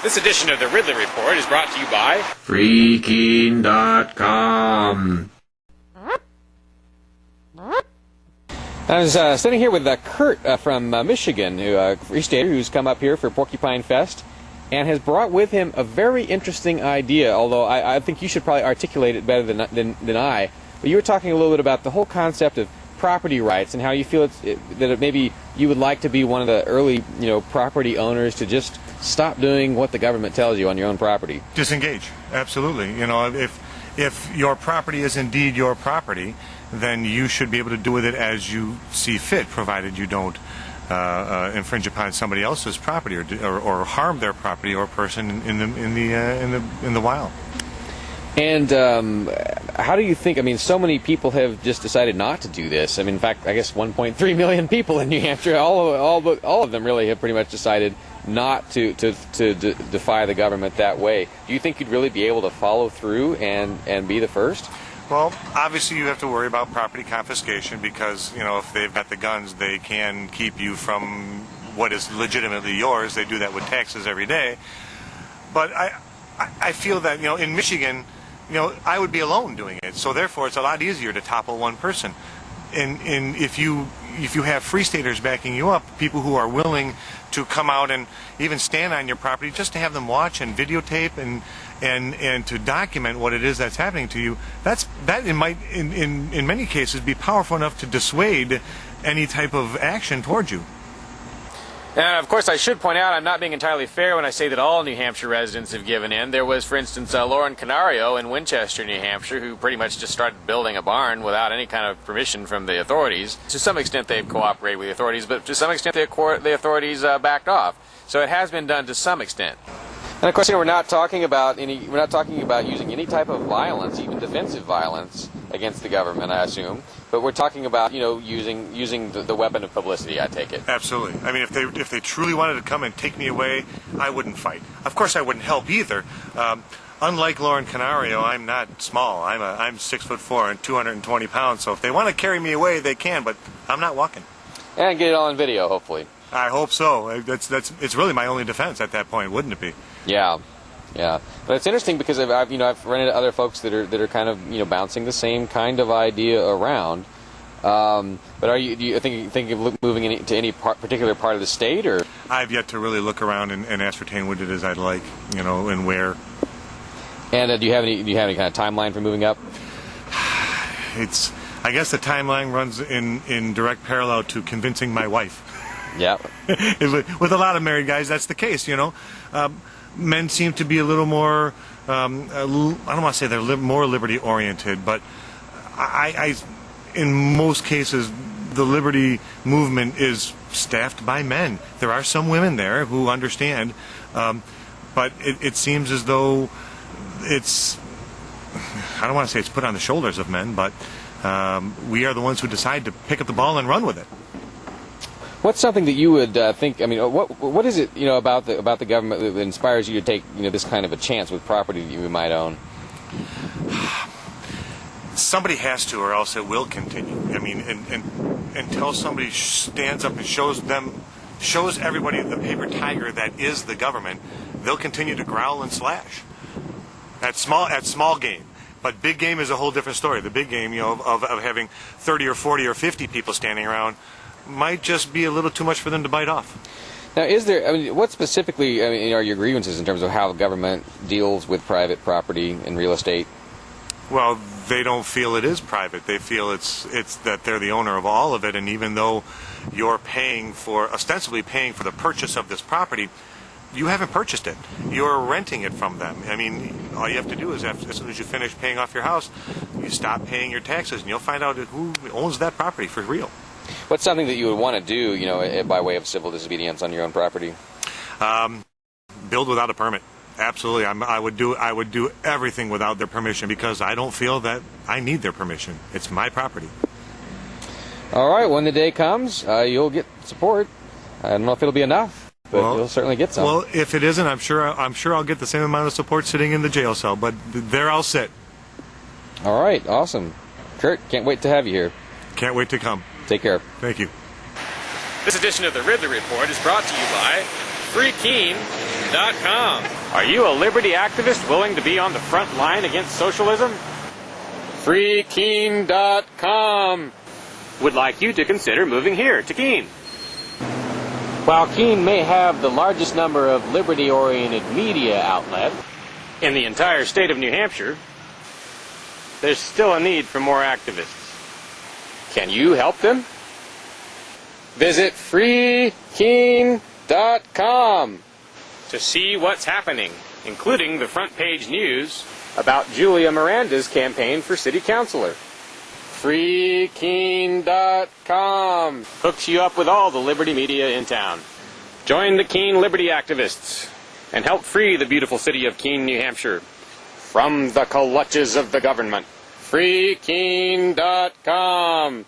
This edition of the Ridley Report is brought to you by Freaking.com. I was sitting here with Kurt from Michigan, a free stater who's come up here for Porcupine Fest and has brought with him a very interesting idea, although I think you should probably articulate it better than I. But you were talking a little bit about the whole concept of property rights and how you feel that maybe you would like to be one of the early, property owners to just stop doing what the government tells you on your own property. Disengage, absolutely. If your property is indeed your property, then you should be able to do with it as you see fit, provided you don't infringe upon somebody else's property or harm their property or person in the wild. And how do you think? I mean, so many people have just decided not to do this. I mean, in fact, I guess 1.3 million people in New Hampshire, all of them really have pretty much decided not to defy the government that way. Do you think you'd really be able to follow through and be the first? Well, obviously you have to worry about property confiscation because, if they've got the guns, they can keep you from what is legitimately yours. They do that with taxes every day. But I feel that, in Michigan, I would be alone doing it. So therefore, it's a lot easier to topple one person. And if you have free staters backing you up, people who are willing to come out and even stand on your property just to have them watch and videotape and to document what it is that's happening to you, that might in many cases be powerful enough to dissuade any type of action towards you. And of course, I should point out I'm not being entirely fair when I say that all New Hampshire residents have given in. There was, for instance, Lauren Canario in Winchester, New Hampshire, who pretty much just started building a barn without any kind of permission from the authorities. To some extent, they've cooperated with the authorities, but to some extent, the authorities backed off. So it has been done to some extent. And of course, we're not talking about using any type of violence, even defensive violence, against the government, I assume. But we're talking about, using the weapon of publicity, I take it. Absolutely. I mean, if they truly wanted to come and take me away, I wouldn't fight. Of course, I wouldn't help either. Unlike Lauren Canario, I'm not small. I'm 6'4" and 220 pounds. So if they want to carry me away, they can. But I'm not walking. And get it all on video, hopefully. I hope so. It's really my only defense at that point, wouldn't it be? Yeah. But it's interesting because I've run into other folks that are kind of bouncing the same kind of idea around. But do you think of moving to any particular part of the state, or? I've yet to really look around and ascertain what it is I'd like, and where. And do you have any kind of timeline for moving up? I guess the timeline runs in direct parallel to convincing my wife. Yeah. With a lot of married guys, that's the case, Men seem to be a little more, I don't want to say they're more liberty-oriented, but in most cases, the liberty movement is staffed by men. There are some women there who understand, but it seems as though I don't want to say it's put on the shoulders of men, but we are the ones who decide to pick up the ball and run with it. What's something that you would think? I mean, what is it about the government that inspires you to take this kind of a chance with property that you might own? Somebody has to, or else it will continue. I mean, until somebody stands up and shows everybody the paper tiger that is the government, they'll continue to growl and slash. At small game. But big game is a whole different story. The big game, of having 30 or 40 or 50 people standing around might just be a little too much for them to bite off. Now, what specifically, are your grievances in terms of how the government deals with private property and real estate? Well, they don't feel it is private. They feel it's that they're the owner of all of it, and even though you're ostensibly paying for the purchase of this property, you haven't purchased it. You're renting it from them. I mean, all you have to do is, as soon as you finish paying off your house, you stop paying your taxes, and you'll find out who owns that property for real. What's something that you would want to do, by way of civil disobedience on your own property? Build without a permit. Absolutely, I would do everything without their permission because I don't feel that I need their permission. It's my property. All right, when the day comes, you'll get support. I don't know if it'll be enough, but you'll certainly get some. Well, if it isn't, I'm sure I'll get the same amount of support sitting in the jail cell. But there I'll sit. All right, awesome. Kurt, can't wait to have you here. Can't wait to come. Take care. Thank you. This edition of the Ridley Report is brought to you by Freaking freekeen.com. Are you a liberty activist willing to be on the front line against socialism? freekeen.com would like you to consider moving here to Keene. While Keene may have the largest number of liberty-oriented media outlets in the entire state of New Hampshire, there's still a need for more activists. Can you help them? Visit freekeen.com to see what's happening, including the front page news about Julia Miranda's campaign for city councilor. freekeen.com hooks you up with all the liberty media in town. Join the Keene liberty activists and help free the beautiful city of Keene, New Hampshire from the clutches of the government. freekeen.com